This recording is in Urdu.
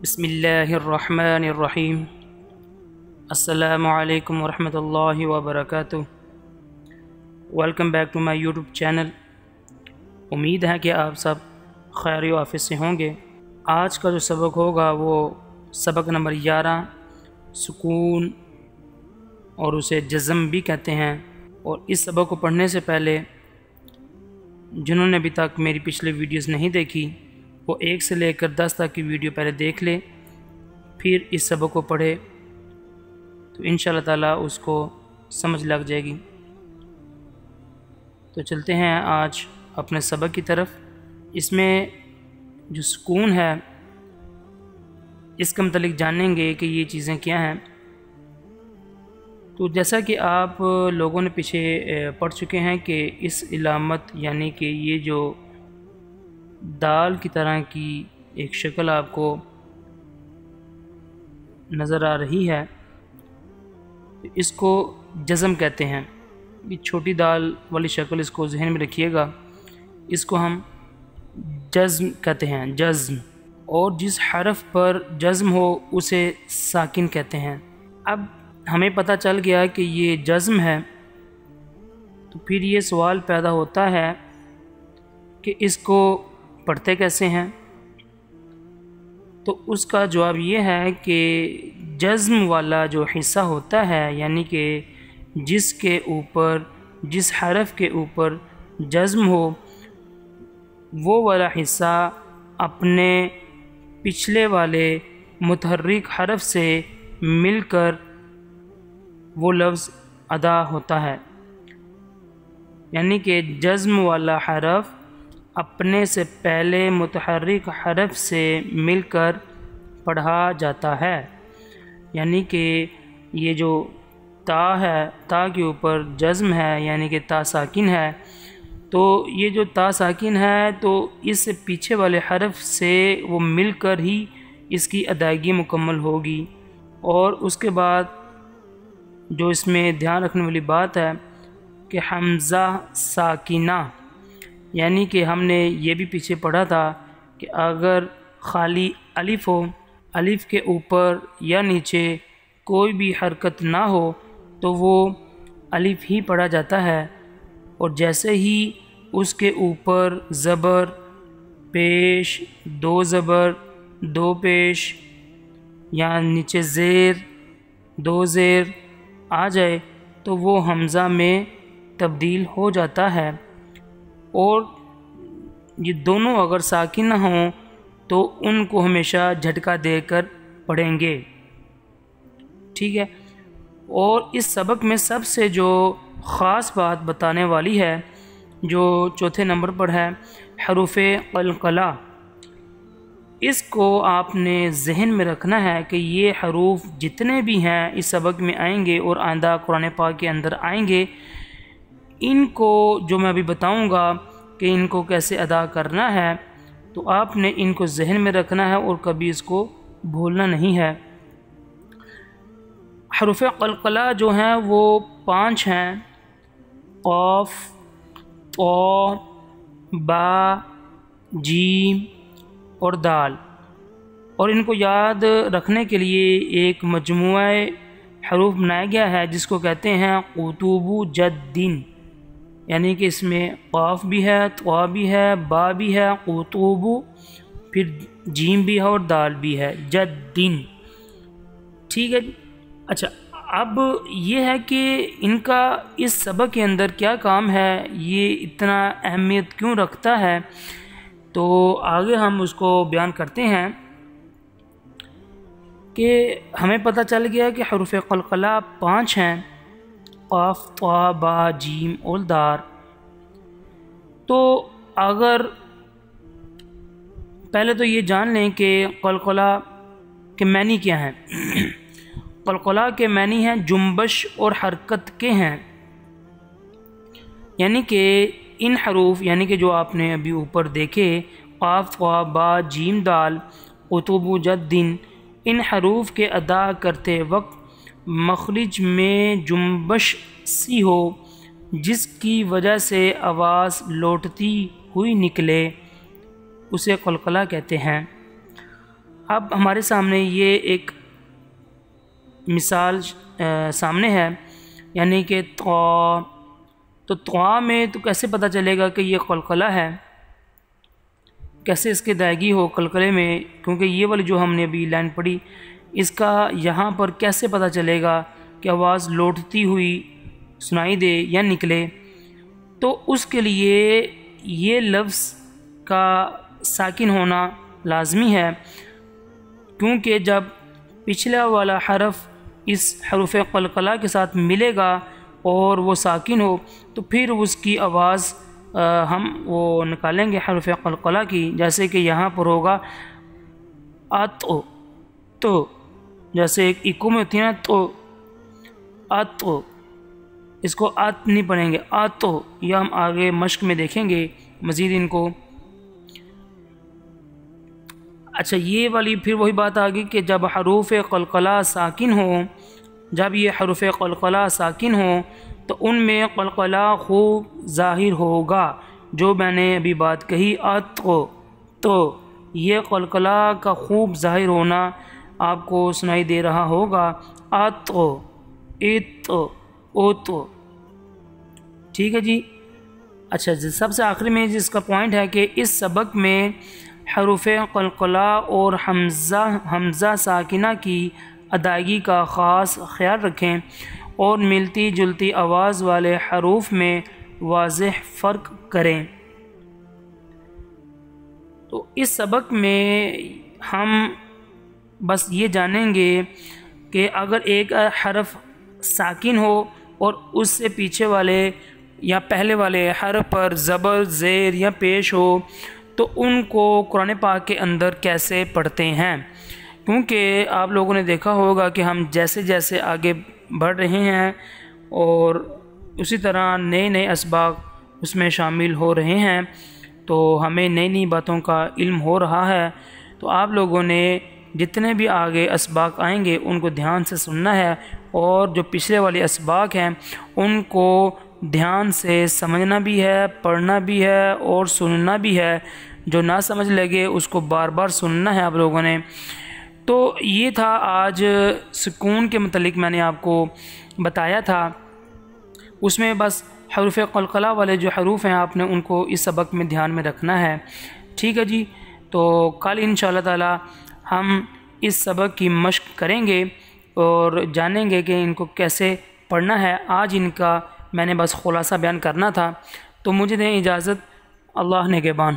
بسم اللہ الرحمن الرحیم۔ السلام علیکم ورحمۃ اللہ وبرکاتہ۔ Welcome back to my YouTube channel. امید ہے کہ آپ سب خیر و عافیت سے ہوں گے۔ آج کا جو سبق ہوگا وہ سبق نمبر 11 سکون اور اسے جزم بھی کہتے ہیں۔ اور اس سبق کو پڑھنے سے پہلے جنہوں نے ابھی تک میری پچھلے ویڈیوز نہیں دیکھی وہ 1 سے لے کر 10 تک کی ویڈیو پہلے دیکھ لے، پھر اس سبق کو پڑھے تو انشاءاللہ تعالیٰ اس کو سمجھ لگ جائے گی۔ تو چلتے ہیں آج اپنے سبق کی طرف۔ اس میں جو سکون ہے اس کے متعلق جانیں گے کہ یہ چیزیں کیا ہیں۔ تو جیسا کہ آپ لوگوں نے پیچھے پڑھ چکے ہیں کہ اس علامت یعنی کہ یہ جو دال کی طرح کی ایک شکل آپ کو نظر آ رہی ہے اس کو جزم کہتے ہیں۔ یہ چھوٹی دال والی شکل اس کو ذہن میں رکھیے گا، اس کو ہم جزم کہتے ہیں، جزم۔ اور جس حرف پر جزم ہو اسے ساکن کہتے ہیں۔ اب ہمیں پتہ چل گیا کہ یہ جزم ہے تو پھر یہ سوال پیدا ہوتا ہے کہ اس کو پڑھتے کیسے ہیں؟ تو اس کا جواب یہ ہے کہ جزم والا جو حصہ ہوتا ہے یعنی کہ جس کے اوپر جس حرف کے اوپر جزم ہو وہ والا حصہ اپنے پچھلے والے متحرک حرف سے مل کر وہ لفظ ادا ہوتا ہے، یعنی کہ جزم والا حرف اپنے سے پہلے متحرک حرف سے مل کر پڑھا جاتا ہے۔ یعنی کہ یہ جو تا ہے، تا کے اوپر جزم ہے یعنی کہ تا ساکن ہے، تو یہ جو تا ساکن ہے تو اس سے پیچھے والے حرف سے وہ مل کر ہی اس کی ادائیگی مکمل ہوگی۔ اور اس کے بعد جو اس میں دھیان رکھنے والی بات ہے کہ حمزہ ساکنہ، یعنی کہ ہم نے یہ بھی پیچھے پڑھا تھا کہ اگر خالی الف ہو، الف کے اوپر یا نیچے کوئی بھی حرکت نہ ہو تو وہ الف ہی پڑھا جاتا ہے، اور جیسے ہی اس کے اوپر زبر پیش، 2 زبر 2 پیش یا نیچے زیر 2 زیر آ جائے تو وہ حمزہ میں تبدیل ہو جاتا ہے۔ اور یہ دونوں اگر ساکن نہ ہوں تو ان کو ہمیشہ جھٹکا دے کر پڑھیں گے، ٹھیک ہے۔ اور اس سبق میں سب سے جو خاص بات بتانے والی ہے جو چوتھے نمبر پر ہے حروف قلقلہ، اس کو آپ نے ذہن میں رکھنا ہے کہ یہ حروف جتنے بھی ہیں اس سبق میں آئیں گے اور آئندہ قرآن پاک کے اندر آئیں گے، ان کو جو میں ابھی بتاؤں گا کہ ان کو کیسے ادا کرنا ہے تو آپ نے ان کو ذہن میں رکھنا ہے اور کبھی اس کو بھولنا نہیں ہے۔ حروف قلقلہ جو ہیں وہ 5 ہیں، قاف، طا، با، جیم اور دال۔ اور ان کو یاد رکھنے کے لیے ایک مجموعہ حروف بنایا گیا ہے جس کو کہتے ہیں قطب جدن، یعنی کہ اس میں قاف بھی ہے، طا بھی ہے، با بھی ہے، قطب، پھر جیم بھی ہے اور دال بھی ہے، جدن، ٹھیک ہے۔ اچھا، اب یہ ہے کہ ان کا اس سبق کے اندر کیا کام ہے، یہ اتنا اہمیت کیوں رکھتا ہے، تو آگے ہم اس کو بیان کرتے ہیں کہ ہمیں پتہ چل گیا کہ حروف قلقلہ 5 ہیں، قاف، طا، با، جیم اور دال۔ تو اگر پہلے تو یہ جان لیں کہ قلقلہ کے معنی کیا ہیں۔ قلقلہ کے معنی ہیں جنبش اور حرکت کے ہیں، یعنی کہ ان حروف یعنی کہ جو آپ نے ابھی اوپر دیکھے قاف، طا، با، جیم، دال، قطب جدن، ان حروف کے ادا کرتے وقت مخرج میں جنبش سی ہو جس کی وجہ سے آواز لوٹتی ہوئی نکلے اسے قلقلہ کہتے ہیں۔ اب ہمارے سامنے یہ ایک مثال سامنے ہے، یعنی کہ تو طوا میں تو کیسے پتہ چلے گا کہ یہ قلقلہ ہے، کیسے اس کی ادائیگی ہو قلقلے میں، کیونکہ یہ والی جو ہم نے ابھی لائن پڑھی اس کا یہاں پر کیسے پتہ چلے گا کہ آواز لوٹتی ہوئی سنائی دے یا نکلے؟ تو اس کے لیے یہ لفظ کا ساکن ہونا لازمی ہے، کیونکہ جب پچھلا والا حرف اس حروف قلقلہ کے ساتھ ملے گا اور وہ ساکن ہو تو پھر اس کی آواز ہم وہ نکالیں گے حروف قلقلہ کی، جیسے کہ یہاں پر ہوگا آتو، تو جیسے ایک ایکو میں ہوتی ہے نا، تو آتو، اس کو آت نہیں پڑھیں گے، آتو، یہ ہم آگے مشق میں دیکھیں گے مزید ان کو۔ اچھا، یہ والی پھر وہی بات آ گئی کہ جب حروف قلقلہ ساکن ہوں، جب یہ حروف قلقلہ ساکن ہوں تو ان میں قلقلہ خوب ظاہر ہوگا، جو میں نے ابھی بات کہی آتو، تو یہ قلقلہ کا خوب ظاہر ہونا آپ کو سنائی دے رہا ہوگا، آتو، ایتو، اوتو، ٹھیک ہے جی۔ اچھا، سب سے آخری میں جس کا پوائنٹ ہے کہ اس سبق میں حروف قلقلہ اور حمزہ ساکنہ کی ادائیگی کا خاص خیال رکھیں اور ملتی جلتی آواز والے حروف میں واضح فرق کریں۔ تو اس سبق میں ہم بس یہ جانیں گے کہ اگر ایک حرف ساکن ہو اور اس سے پیچھے والے یا پہلے والے حرف پر زبر، زیر یا پیش ہو تو ان کو قرآن پاک کے اندر کیسے پڑھتے ہیں، کیونکہ آپ لوگوں نے دیکھا ہوگا کہ ہم جیسے جیسے آگے بڑھ رہے ہیں اور اسی طرح نئے نئے اسباق اس میں شامل ہو رہے ہیں، تو ہمیں نئی نئی باتوں کا علم ہو رہا ہے۔ تو آپ لوگوں نے جتنے بھی آگے اسباق آئیں گے ان کو دھیان سے سننا ہے، اور جو پچھلے والے اسباق ہیں ان کو دھیان سے سمجھنا بھی ہے، پڑھنا بھی ہے اور سننا بھی ہے۔ جو نہ سمجھ لگے اس کو بار بار سننا ہے آپ لوگوں نے۔ تو یہ تھا آج سکون کے متعلق میں نے آپ کو بتایا تھا، اس میں بس حروف قلقلہ والے جو حروف ہیں آپ نے ان کو اس سبق میں دھیان میں رکھنا ہے، ٹھیک ہے جی۔ تو کل انشاءاللہ تعالی ہم اس سبق کی مشق کریں گے اور جانیں گے کہ ان کو کیسے پڑھنا ہے۔ آج ان کا میں نے بس خلاصہ بیان کرنا تھا، تو مجھے دیں اجازت، اللہ نگہبان۔